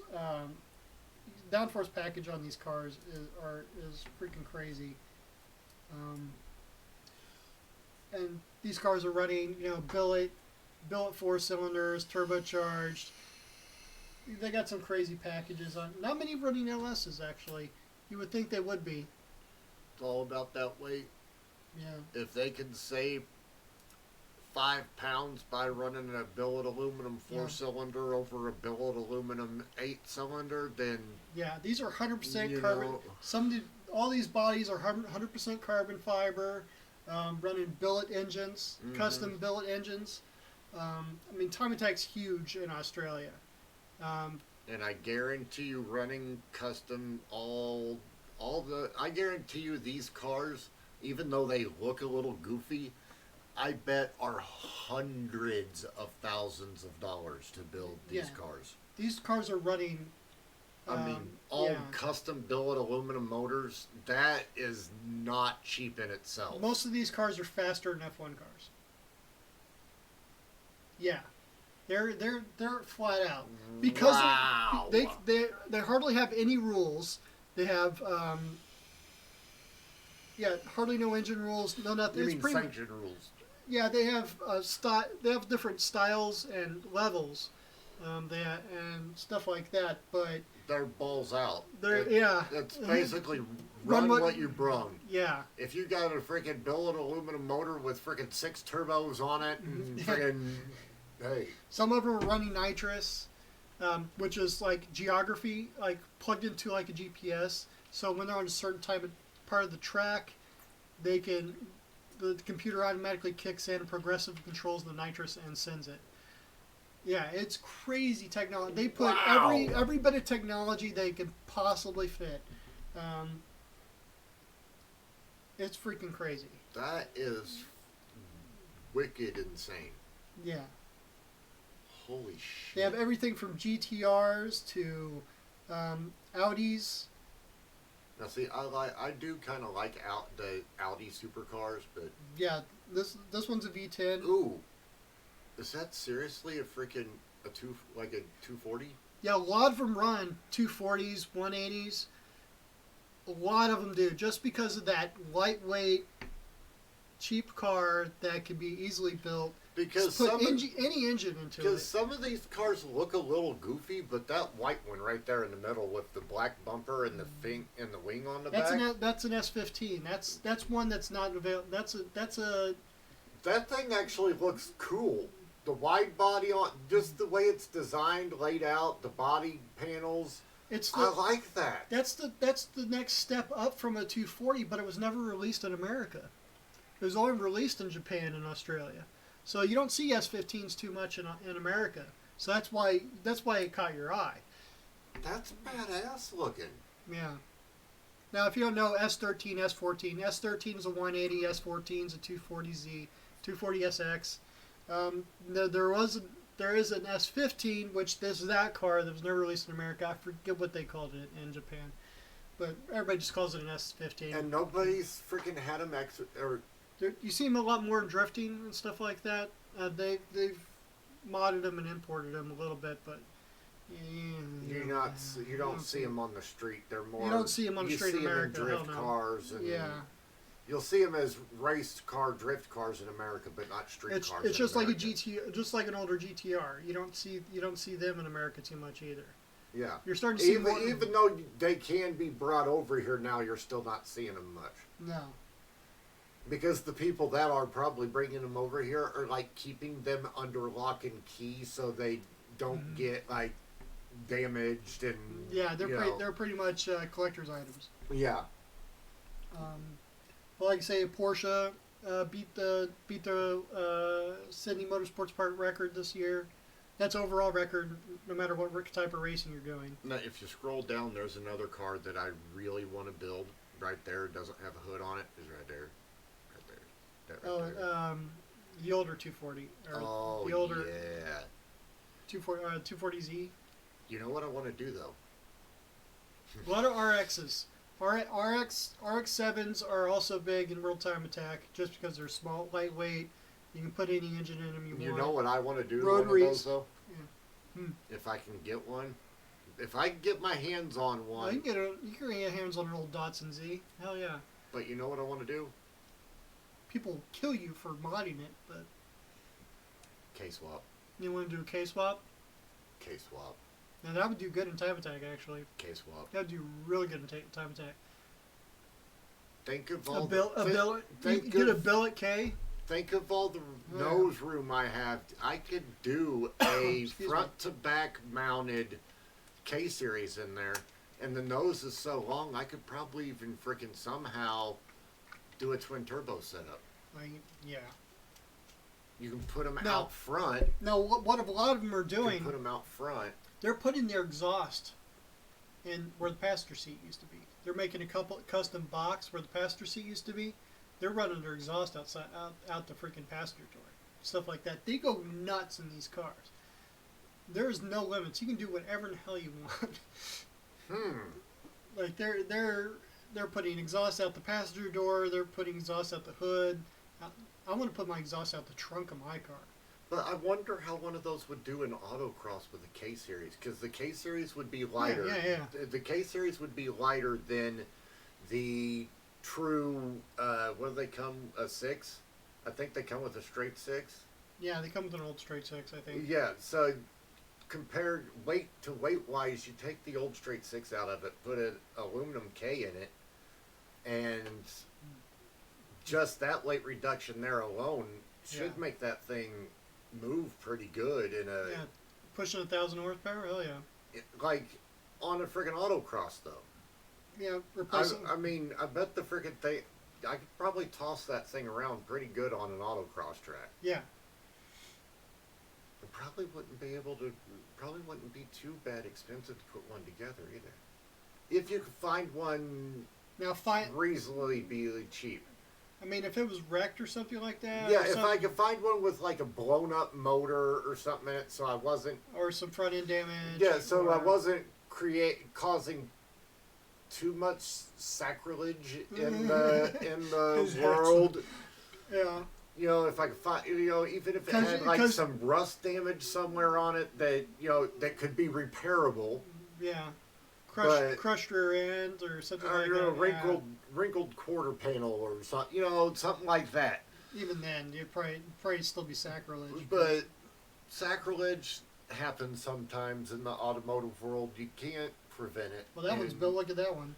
package on these cars is freaking crazy. And these cars are running, billet 4 cylinders, turbocharged. They got some crazy packages on. Not many running LSs actually. You would think they would be. It's all about that weight. Yeah. If they can save 5 pounds by running a billet aluminum 4-cylinder over a billet aluminum 8-cylinder, then yeah, these are 100% carbon. All these bodies are 100% carbon fiber, running billet engines, custom billet engines. Time Attack's huge in Australia. And I guarantee you, running custom I guarantee you these cars, even though they look a little goofy, I bet are hundreds of thousands of dollars to build these cars. These cars are running. Custom billet aluminum motors. That is not cheap in itself. Most of these cars are faster than F1 cars. Yeah, they're flat out because they hardly have any rules. They have hardly no engine rules, no nothing. You mean sanction rules? Yeah, they have they have different styles and levels, and stuff like that. But they're balls out. It's basically run what you brung. Yeah. If you got a freaking billet aluminum motor with freaking 6 turbos on it and freaking, hey. Some of them are running nitrous. which is like geography, like plugged into like a GPS. So when they're on a certain part of the track, they can the computer automatically kicks in, progressive controls the nitrous and sends it. Yeah, it's crazy technology. They put Wow. every bit of technology they could possibly fit. Um, it's freaking crazy. That is wicked insane. Yeah, Holy shit. they have everything from GTRs to Audis. Now, see, I do kind of like the Audi supercars, but Yeah, this one's a V10. ooh, is that seriously a 240? Yeah, a lot of them run 240s, 180s. A lot of them do, just because of that lightweight, cheap car that can be easily built. Because Just put any engine into because it. some of these cars look a little goofy, but that white one right there in the middle with the black bumper and the wing on the back, That's an S15. That's one that's not available. That's a that thing actually looks cool. The wide body on just the way it's designed, laid out, the body panels. it's I the like that. that's the next step up from a 240, but it was never released in America. It was only released in Japan and Australia. So you don't see S15s too much in America. So that's why it caught your eye. That's badass looking. Yeah. Now, if you don't know, S13, S14. S13 is a 180, S14 is a 240Z, 240SX. There is an S15, which this is that car that was never released in America. I forget what they called it in Japan, but everybody just calls it an S15. And nobody's freaking had them You see them a lot more in drifting and stuff like that. They've modded them and imported them a little bit, but you don't see them on the street. They're more. You don't see them on the street in You see them in America. drift Hell no. cars and Yeah. you'll see them as drift cars in America, but not street cars. It's just like a America. GT, just like an older GTR. You don't see them in America too much either. Yeah. You're starting to see more. Even though they can be brought over here now, you're still not seeing them much. No. Because the people that are probably bringing them over here are like keeping them under lock and key so they don't get like damaged and Yeah, they're pretty much collector's items. yeah. Well, like I say, Porsche beat the Sydney Motorsports Park record this year. That's overall record, no matter what type of racing you're doing. Now, if you scroll down, there's another car that I really want to build. Right there, it doesn't have a hood on it. Is right there, right there, that right there. The older 240 or Oh the older yeah. 240Z. You know what I want to do though? A lot of RXs. RX-7s are also big in real-time attack just because they're small, lightweight. You can put any engine in them you want. You know what I want to do to Rotaries. one of those though? Yeah. If I can get one. If I can get my hands on Well, one. you can get your hands on an old Datsun Z. Hell yeah. But you know what I want to do? People kill you for modding it, but K-swap. you want to do a K-swap? K-swap. Now that would do good in time attack, actually. K-swap. That would do really good in time attack. Think of A all billet, think you get a of- billet K. Think of all the Yeah. nose room I have. I could do a Excuse me. front to back mounted K-series in there, and the nose is so long I could probably even freaking somehow do a twin turbo setup. Like, yeah. You can put them Now- out front. Now, what a lot of them are You can doing, put them out front. they're putting their exhaust in where the passenger seat used to be. They're making a custom box where the passenger seat used to be. They're running their exhaust out the freaking passenger door. Stuff like that. They go nuts in these cars. There's no limits. You can do whatever in the hell you want. Like they're putting exhaust out the passenger door. They're putting exhaust out the hood. I want to put my exhaust out the trunk of my car. But I wonder how one of those would do in autocross with the K-series, because the K-series would be lighter. Yeah. The K-series would be lighter than the true. What do they come? A 6? I think they come with a straight 6. Yeah, they come with an old straight six, I think. Yeah. So compared weight to weight wise, you take the old straight 6 out of it, put an aluminum K in it, and just that weight reduction there alone should Yeah. make that thing move pretty good in a Yeah. Pushing 1,000 horsepower? Hell yeah. Like on a freaking autocross though. Yeah, replacing. I mean, I bet the freaking thing. I could probably toss that thing around pretty good on an autocross track. Yeah. It probably wouldn't be able to. Probably wouldn't be too bad expensive to put one together either. If you could find one Now, reasonably cheap. I mean, if it was wrecked or something like that. Yeah, if I could find one with like a blown up motor or something in it, so I wasn't. Or some front end damage. Yeah, so I wasn't causing too much sacrilege in the world. Yeah. You know, if I could find, even if it had like some rust damage somewhere on it that that could be repairable. Yeah. Crushed rear end or something like that. Wrinkled quarter panel or something, something like that. Even then, you'd probably still be sacrilege. But sacrilege happens sometimes in the automotive world. You can't prevent it. Well, that one's built. Look at that one.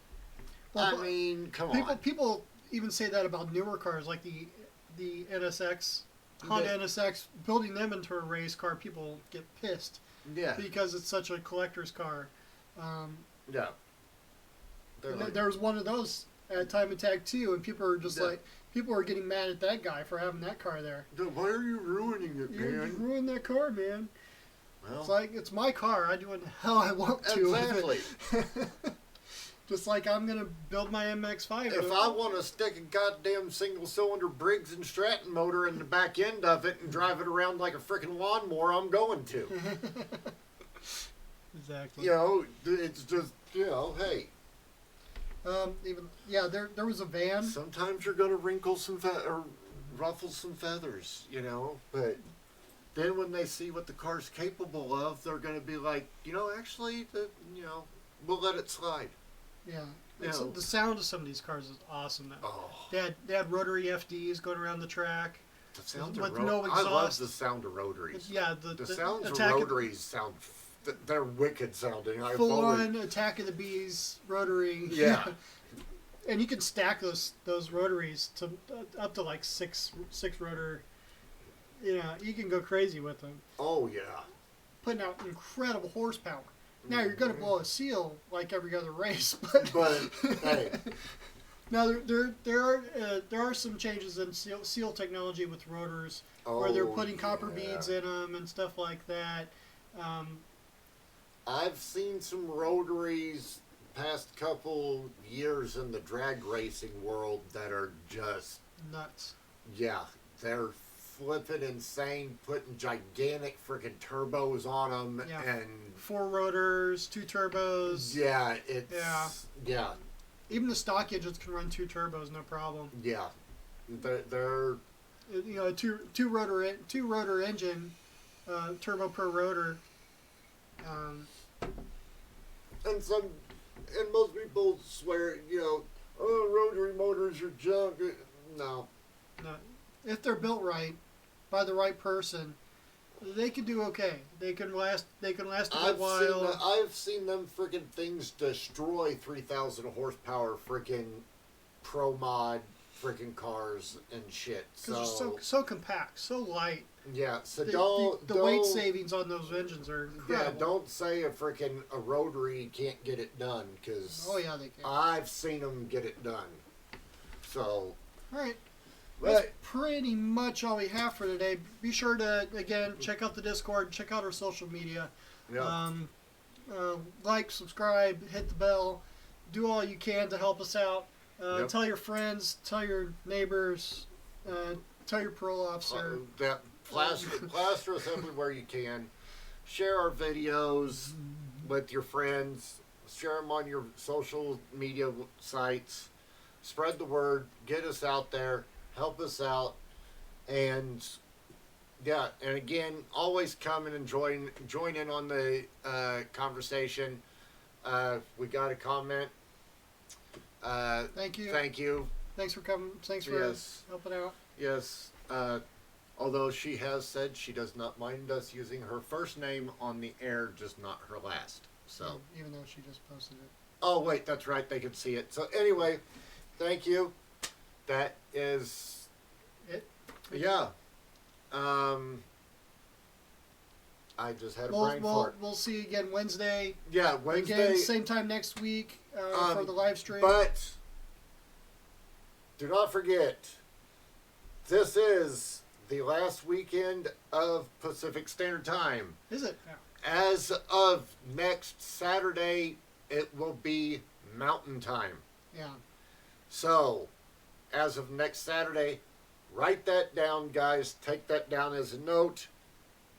Well, I mean, come on. People even say that about newer cars, like the NSX, Honda NSX. Building them into a race car, people get pissed. Yeah. Because it's such a collector's car. Yeah. There was one of those at Time Attack 2, and people are just people are getting mad at that guy for having that car there. Why are you ruining it, man? You ruined that car, man. Well, it's like, it's my car. I do what the hell I want to. Exactly. Just like I'm going to build my MX-5. If I want to stick a goddamn single-cylinder Briggs and Stratton motor in the back end of it and drive it around like a freaking lawnmower, I'm going to. Exactly. It's just, hey. There was a van. Sometimes you're going to wrinkle some or ruffle some feathers, but then when they see what the car's capable of, they're going to be like, actually, we'll let it slide. Yeah. The sound of some of these cars is awesome now. Oh. They had rotary FDs going around the track. The sound with of no exhaust. I love the sound of rotaries. Yeah, the sounds of rotaries sound. They're wicked sounding. Full on Attack of the Bees rotary. Yeah. And you can stack those rotaries to up to like six rotor. You can go crazy with them. Oh yeah. Putting out incredible horsepower. Now you're going to blow a seal like every other race, but hey. Now there are some changes in seal technology with rotors where they're putting copper beads in them and stuff like that. I've seen some rotaries past couple years in the drag racing world that are just nuts. Yeah, they're flipping insane, putting gigantic freaking turbos on them, and 4 rotors, 2 turbos. Yeah, yeah. Even the stock engines can run 2 turbos, no problem. Yeah, they're a two rotor engine, turbo per rotor. And most people swear, rotary motors are junk. No. If they're built right, by the right person, they can do okay. They can last a good while. I've seen them freaking things destroy 3,000 horsepower freaking pro mod freaking cars and shit. Because they're so compact, so light. Yeah, so the weight savings on those engines are incredible. Yeah, don't say a rotary can't get it done, because they can. I've seen them get it done. So, all right. That's pretty much all we have for today. Be sure to, again, check out the Discord, check out our social media. Yeah. Like, subscribe, hit the bell. Do all you can to help us out. Tell your friends, tell your neighbors, tell your parole officer. Plaster us everywhere you can. Share our videos with your friends. Share them on your social media sites. Spread the word. Get us out there. Help us out, and again, always come and join in on the conversation. We got a comment. Thank you. Thank you. Thanks for coming. Thanks for helping out. Yes. Although she has said she does not mind us using her first name on the air, just not her last. So even though she just posted it. Oh wait, that's right. They can see it. So anyway, thank you. That is it. Yeah. I just had a brain fart. We'll see you again Wednesday. Yeah, Wednesday. Again, same time next week for the live stream. But do not forget, this is the last weekend of Pacific Standard Time. Is it? Yeah. As of next Saturday, it will be Mountain Time. Yeah. So, as of next Saturday, write that down, guys. Take that down as a note.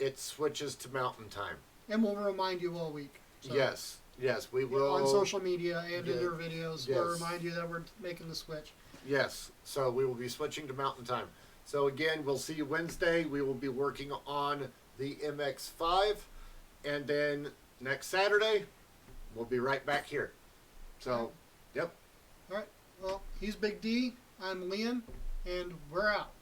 It switches to Mountain Time. And we'll remind you all week. So, Yes, we will. on social media and in Yeah. our videos, Yes. we'll remind you that we're making the switch. Yes, so we will be switching to Mountain Time. So again, we'll see you Wednesday. We will be working on the MX-5. And then next Saturday, we'll be right back here. So, yep. All right. Well, he's Big D. I'm Liam, and we're out.